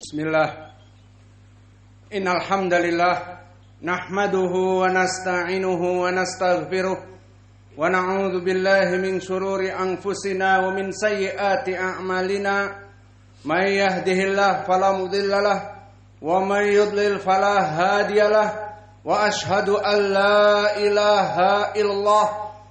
Bismillah. Innal hamdalillah nahmaduhu wa nasta'inuhu wa nastaghfiruh wa na'udzu billahi min shururi anfusina wa min sayyiati a'malina. May yahdihillahu fala mudhillalah wa may yudlil fala hadiyalah. Wa ashhadu an la ilaha illallah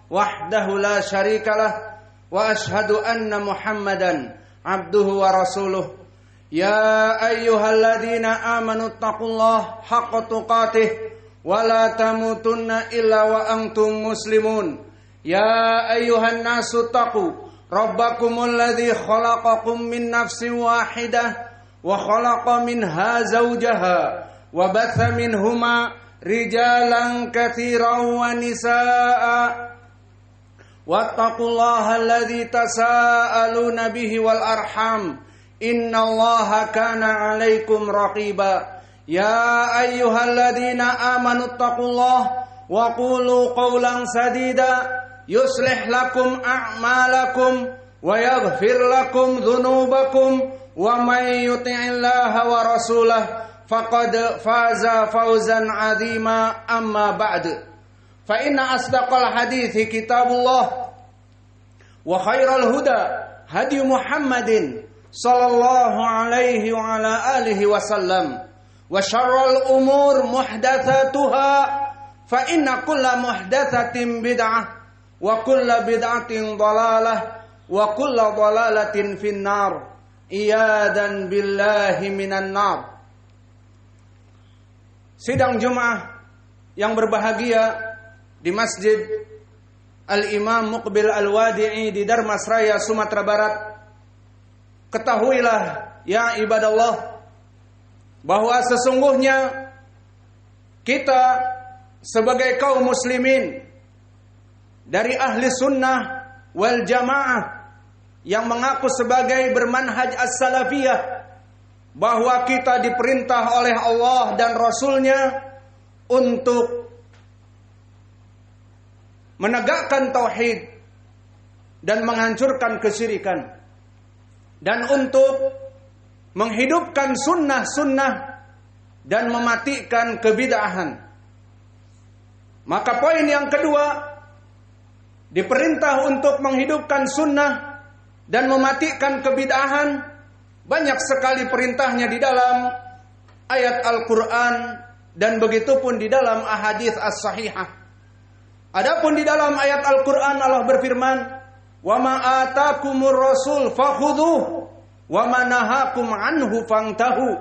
wahdahu la syarikalah wa ashhadu anna Muhammadan abduhu wa rasuluh. Ya ayyuhalladzina amanu taqullaha haqqa tuqatih wa la tamutunna illa wa antum muslimun. Ya ayyuhan nasu taqu rabbakumul ladzi khalaqakum min nafsin wahidah wa khalaqa minha zawjaha wa batha minhuma rijalan katsiran wa nisaa. Wattaqullaha alladzi tasaaluna bihi wal arham. Innallaha kana 'alaikum raqiba. Ya ayyuhalladzina amanu taqullaha wa qulu qawlan sadida yuslih lakum a'malakum wa yaghfir lakum dhunubakum wa may yuti'illaha wa rasulahu faqad faza fawzan 'azima. Amma ba'd. Fa inna asdaqal hadithi kitabullah wa khairal huda hadi Muhammadin sallallahu alaihi wa ala alihi wasallam wa syarrul umur muhdatsatuha fa inna kulla muhdatsatin bid'ah wa kulla bid'atin dhalalah wa kulla dhalalatin finnar. Iyadan billahi minan nar. Sidang Jumat yang berbahagia di Masjid Al-Imam Muqbil Al-Wadi'i di Darmasraya, Sumatera Barat. Ketahuilah ya ibadallah bahwa sesungguhnya kita sebagai kaum muslimin dari ahli sunnah wal jamaah yang mengaku sebagai bermanhaj as-salafiyah, bahwa kita diperintah oleh Allah dan Rasulnya untuk menegakkan tauhid dan menghancurkan kesyirikan, dan untuk menghidupkan sunnah-sunnah dan mematikan kebid'ahan. Maka poin yang kedua, diperintah untuk menghidupkan sunnah dan mematikan kebid'ahan. Banyak sekali perintahnya di dalam ayat Al-Quran dan begitu pun di dalam ahadits as-sahihah. Adapun di dalam ayat Al-Quran Allah berfirman, wa ma atakumur rasul fakhudhuh wa ma nahakum anhu fantahu.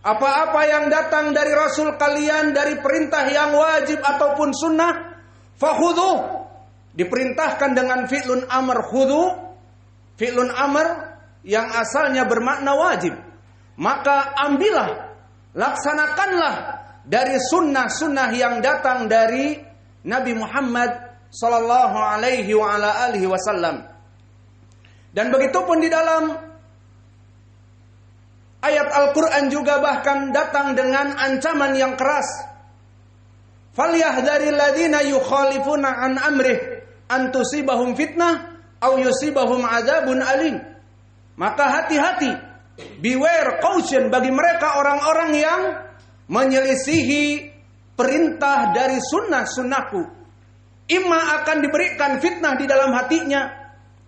Apa-apa yang datang dari Rasul kalian dari perintah yang wajib ataupun sunnah, fakhudhuh, diperintahkan dengan fi'lun amr. Khudhu, fi'lun amr yang asalnya bermakna wajib. Maka ambillah, laksanakanlah dari sunnah-sunnah yang datang dari Nabi Muhammad sallallahu alaihi wa ala alihi wasallam. Dan begitu pun di dalam ayat Al-Quran juga bahkan datang dengan ancaman yang keras. Falyahdharil ladzina yukhalifuna an amrih an tusibahum fitnah aw yusibahum adzabun alim. Maka hati-hati, beware, caution bagi mereka orang-orang yang menyelisihi perintah dari sunnah-sunnahku. Imma akan diberikan fitnah di dalam hatinya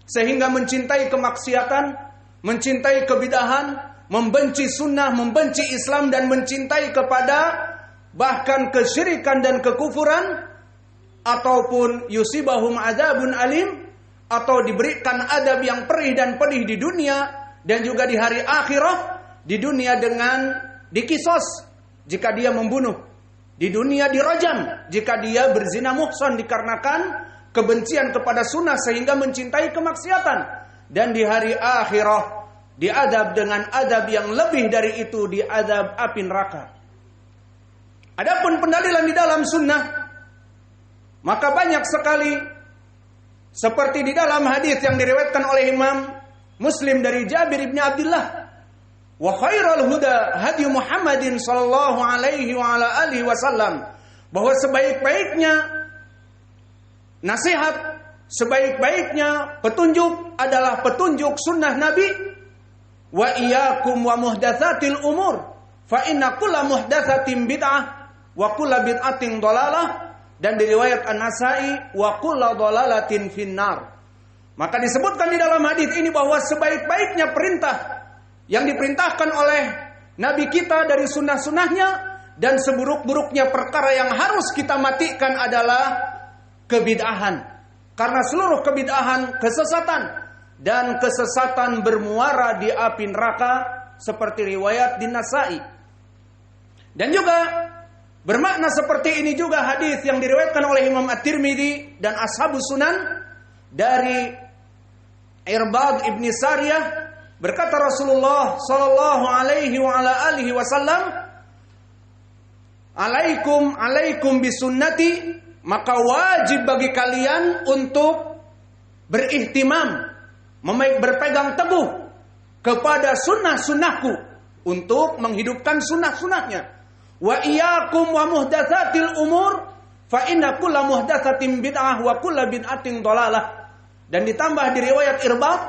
sehingga mencintai kemaksiatan, mencintai kebidahan, membenci sunnah, membenci Islam dan mencintai kepada bahkan kesyirikan dan kekufuran, ataupun yusibahum adzabun alim, atau diberikan adab yang perih dan pedih di dunia dan juga di hari akhirah. Di dunia dengan dikisos jika dia membunuh, di dunia dirajam jika dia berzina muhsan dikarenakan kebencian kepada sunnah sehingga mencintai kemaksiatan, dan di hari akhirah diadab dengan adab yang lebih dari itu, diadab api neraka. Adapun pendalilan di dalam sunnah, maka banyak sekali, seperti di dalam hadis yang diriwayatkan oleh Imam Muslim dari Jabir bin Abdullah, wa khairal huda hadi Muhammadin sallallahu alaihi wa ala alihi wasallam, bahwa sebaik-baiknya nasihat, sebaik-baiknya petunjuk adalah petunjuk sunnah Nabi wa iyyakum wa muhdatsatil umur fa inna kulla muhdatsatin bid'ah wa kulla bid'atin dhalalah. Dan di riwayat An-Nasa'i wa kulla dhalalatin finnar. Maka disebutkan di dalam hadis ini bahwa sebaik-baiknya perintah yang diperintahkan oleh Nabi kita dari sunnah-sunnahnya dan seburuk-buruknya perkara yang harus kita matikan adalah kebid'ahan. Karena seluruh kebid'ahan kesesatan dan kesesatan bermuara di api neraka seperti riwayat di Nasa'i. Dan juga bermakna seperti ini juga hadis yang diriwayatkan oleh Imam At-Tirmidzi dan Ashabus Sunan dari Irbad ibn Sariyah, berkata Rasulullah sallallahu alaihi wa ala alihi wasallam, alaikum bisunnati, maka wajib bagi kalian untuk berihtimam, berpegang teguh kepada sunnah-sunnahku, untuk menghidupkan sunnah-sunnahnya. Wa iyyakum wa muhdatsatil umur fa inna kulla muhdatsatin bid'ah wa kulla bid'atin dhalalah. Dan ditambah di riwayat Irbad,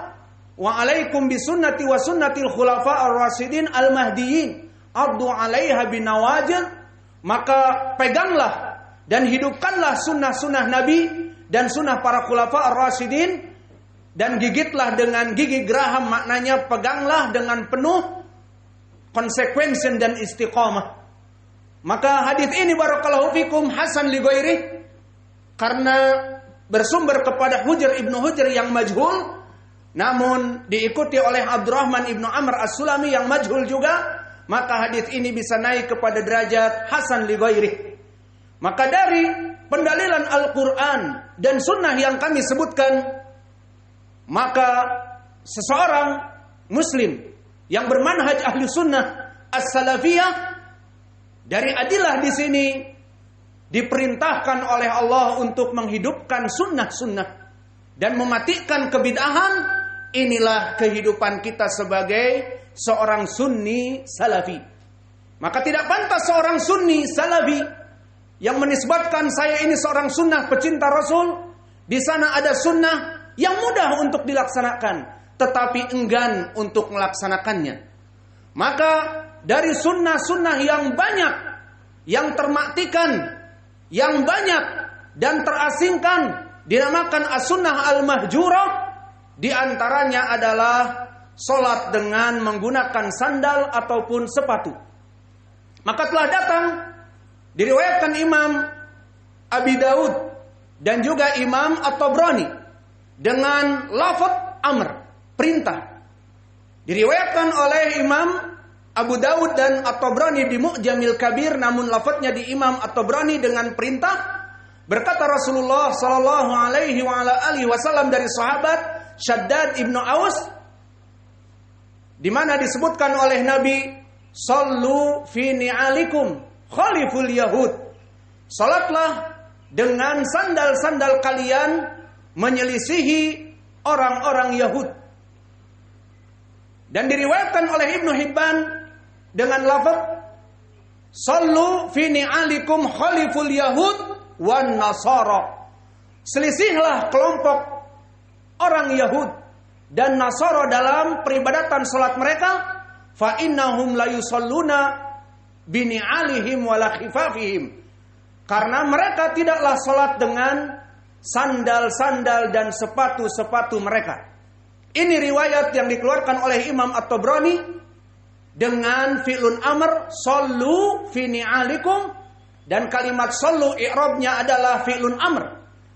wa alaikum bisunnati wa sunnatil khulafa'ir rasyidin al-mahdiyyin addu 'alaiha binawajid. Maka peganglah dan hidupkanlah sunnah-sunnah Nabi dan sunnah para khulafa'ir rasyidin, dan gigitlah dengan gigi geraham, maknanya peganglah dengan penuh konsekuensi dan istiqamah. Maka hadis ini barakallahu fikum hasan li ghairi, karena bersumber kepada Hujr ibnu Hujr yang majhul, namun diikuti oleh Abdurrahman ibnu Amr as-Sulami yang majhul juga, maka hadis ini bisa naik kepada derajat hasan li ghairi. Maka dari pendalilan Al-Quran dan sunnah yang kami sebutkan, maka seseorang muslim yang bermanhaj ahli sunnah as-salafiyah, dari adilah di sini diperintahkan oleh Allah untuk menghidupkan sunnah-sunnah dan mematikan kebid'ahan. Inilah kehidupan kita sebagai seorang sunni salafi. Maka tidak pantas seorang sunni salafi yang menisbatkan saya ini seorang sunnah pecinta Rasul, di sana ada sunnah yang mudah untuk dilaksanakan tetapi enggan untuk melaksanakannya. Maka dari sunnah-sunnah yang banyak, yang termatikan, yang banyak dan terasingkan, dinamakan as-sunnah al-mahjurah. Di antaranya adalah solat dengan menggunakan sandal ataupun sepatu. Maka telah datang diriwayatkan Imam Abi Daud dan juga Imam At-Tabrani dengan lafaz amr, perintah. Diriwayatkan oleh Imam Abu Daud dan At-Tabrani di Mu'jamil Kabir, namun lafadznya di Imam At-Tabrani dengan perintah. Berkata Rasulullah sallallahu alaihi wa ala alihi wasallam dari sahabat Shaddad ibnu Aus, di mana disebutkan oleh Nabi, sallu fi ni'alikum khaliful yahud. Salatlah dengan sandal-sandal kalian menyelisihi orang-orang Yahud. Dan diriwayatkan oleh Ibnu Hibban dengan lafaz sallu fi ni'alikum khaliful yahud wan nasara. Selisihlah kelompok orang Yahud dan Nasara dalam peribadatan salat mereka, fa innahum la yusalluna bi ni'alihim wala khifafihim. Karena mereka tidaklah salat dengan sandal-sandal dan sepatu-sepatu mereka. Ini riwayat yang dikeluarkan oleh Imam At-Tabrani dengan fi'lun amr, sallu fi ni'alikum, dan kalimat sallu i'rabnya adalah fi'lun amr.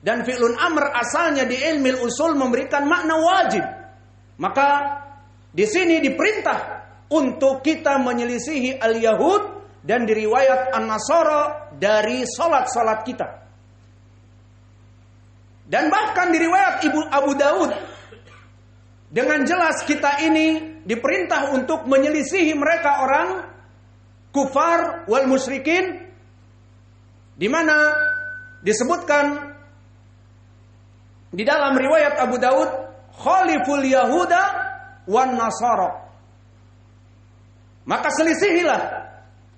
Dan fi'lun amr asalnya di ilmu usul memberikan makna wajib. Maka di sini diperintah untuk kita menyelisihi al-Yahud dan di riwayat An-Nasara dari salat-salat kita. Dan bahkan di riwayat Abu Daud dengan jelas kita ini diperintah untuk menyelisihi mereka orang kufar wal musyrikin, di mana disebutkan di dalam riwayat Abu Daud khaliful yahuda wan nasara. Maka selisihilah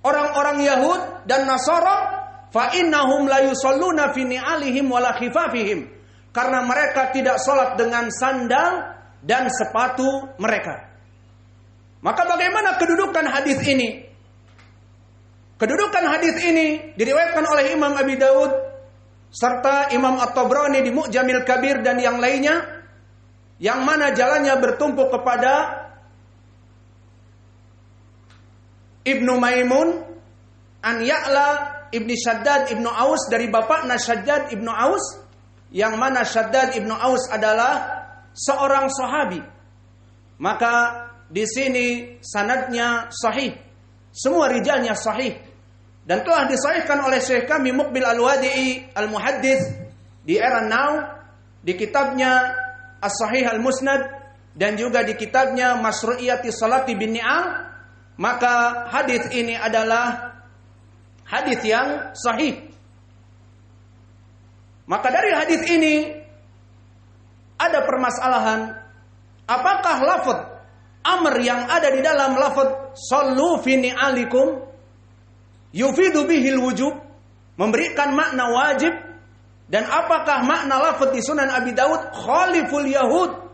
orang-orang Yahud dan Nasara, fa innahum la yusalluna fi ni'alihim wala khifafihim, karena mereka tidak salat dengan sandal dan sepatu mereka. Maka bagaimana kedudukan hadis ini? Kedudukan hadis ini diriwayatkan oleh Imam Abi Daud serta Imam At-Tabrani di Mu'jamil Kabir dan yang lainnya, yang mana jalannya bertumpu kepada Ibnu Maimun an Ya'la Ibni Shaddad Ibnu Aus dari bapaknya Shaddad Ibnu Aus, yang mana Shaddad Ibnu Aus adalah seorang sahabi. Maka di sini sanadnya sahih, semua rijalnya sahih, dan telah disahihkan oleh Syekh kami Muqbil Al-Wadi'i Al-Muhaddits di era now, di kitabnya As-Sahih Al-Musnad, dan juga di kitabnya Masru'iyati Salati bin Ni'al. Maka hadis ini adalah hadis yang sahih. Maka dari hadis ini ada permasalahan, apakah lafaz amr yang ada di dalam lafaz sallu fi ni'alikum yufidu bihil wujub, memberikan makna wajib, dan apakah makna lafaz di Sunan Abi Daud khaliful yahud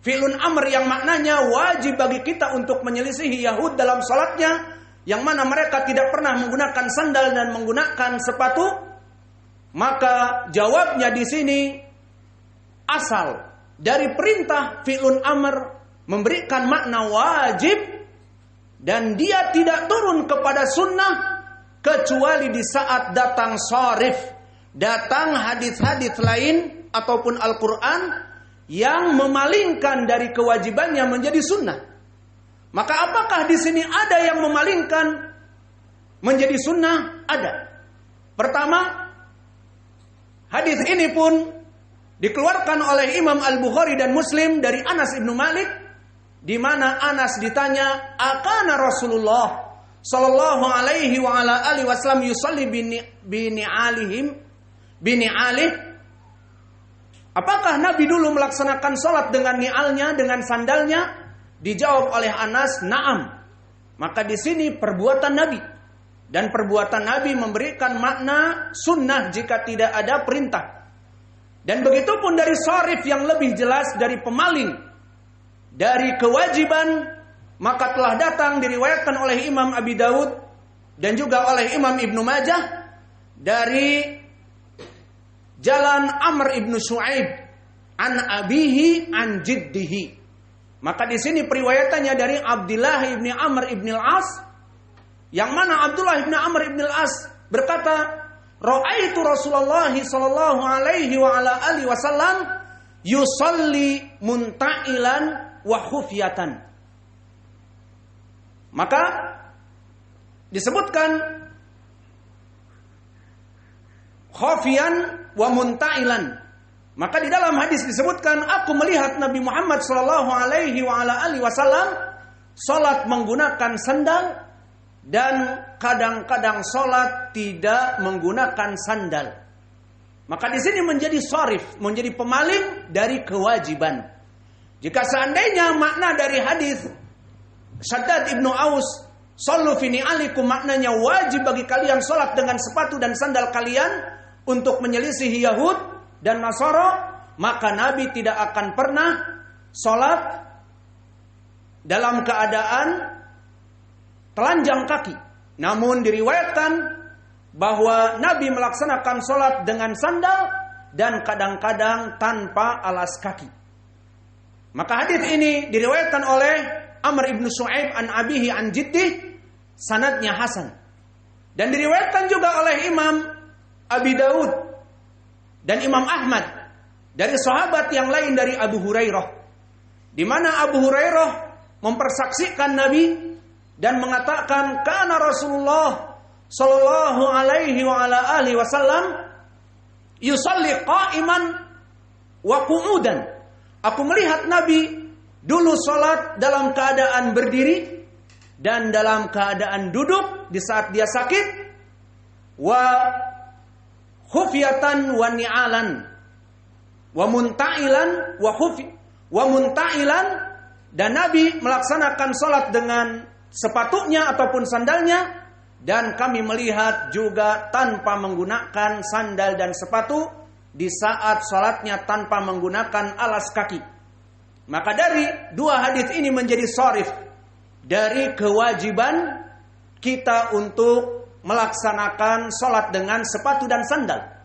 fi'lun amr yang maknanya wajib bagi kita untuk menyelisihi Yahud dalam salatnya, yang mana mereka tidak pernah menggunakan sandal dan menggunakan sepatu. Maka jawabnya di sini, asal dari perintah fi'lun amr memberikan makna wajib, dan dia tidak turun kepada sunnah kecuali di saat datang sharif, datang hadis-hadis lain ataupun Al-Quran yang memalingkan dari kewajibannya menjadi sunnah. Maka apakah di sini ada yang memalingkan menjadi sunnah? Ada. Pertama, hadis ini pun dikeluarkan oleh Imam Al-Bukhari dan Muslim dari Anas ibnu Malik, di mana Anas ditanya, akana Rasulullah sallallahu alaihi wa ala alihi wasallam yusalli bini'alih, apakah Nabi dulu melaksanakan salat dengan ni'alnya, dengan sandalnya? Dijawab oleh Anas, na'am. Maka di sini perbuatan Nabi, dan perbuatan Nabi memberikan makna sunnah jika tidak ada perintah. Dan begitu pun dari sharif yang lebih jelas dari pemaling dari kewajiban, maka telah datang diriwayatkan oleh Imam Abi Daud dan juga oleh Imam Ibnu Majah dari jalan Amr ibnu Shu'aib an abihi an jiddihi. Maka di sini periwayatannya dari Abdullah ibni Amr ibn al-As, yang mana Abdullah ibn Amr ibn al-As berkata, ra'aitu Rasulullah sallallahu alaihi wa ala alihi wasallam yusalli munta'ilan wa khufyatan. Maka disebutkan khafiyan wa munta'ilan. Maka di dalam hadis disebutkan, aku melihat Nabi Muhammad sallallahu alaihi wa ala alihi wasallam salat menggunakan sandal, dan kadang-kadang salat tidak menggunakan sandal. Maka di sini menjadi sharif, menjadi pemaling dari kewajiban. Jika seandainya makna dari hadis Shaddad ibnu Aus, sallu fi ni'alikum, maknanya wajib bagi kalian salat dengan sepatu dan sandal kalian untuk menyelisihi Yahud dan Nasara, maka Nabi tidak akan pernah salat dalam keadaan telanjang kaki. Namun diriwayatkan bahwa Nabi melaksanakan salat dengan sandal dan kadang-kadang tanpa alas kaki. Maka hadis ini diriwayatkan oleh Amr ibnu Shu'aib an abihi an jiddih, sanadnya hasan. Dan diriwayatkan juga oleh Imam Abi Daud dan Imam Ahmad dari sahabat yang lain dari Abu Hurairah, di mana Abu Hurairah mempersaksikan Nabi dan mengatakan, kana Rasulullah sallallahu alaihi wa ala alihi wasallam yusalli qa'iman wa qu'udan. Aku melihat Nabi dulu salat dalam keadaan berdiri dan dalam keadaan duduk di saat dia sakit, wa khufyatan wa ni'alan wa munta'ilan wa munta'ilan, dan Nabi melaksanakan salat dengan sepatunya ataupun sandalnya, dan kami melihat juga tanpa menggunakan sandal dan sepatu di saat salatnya tanpa menggunakan alas kaki. Maka dari dua hadis ini menjadi sharif dari kewajiban kita untuk melaksanakan sholat dengan sepatu dan sandal.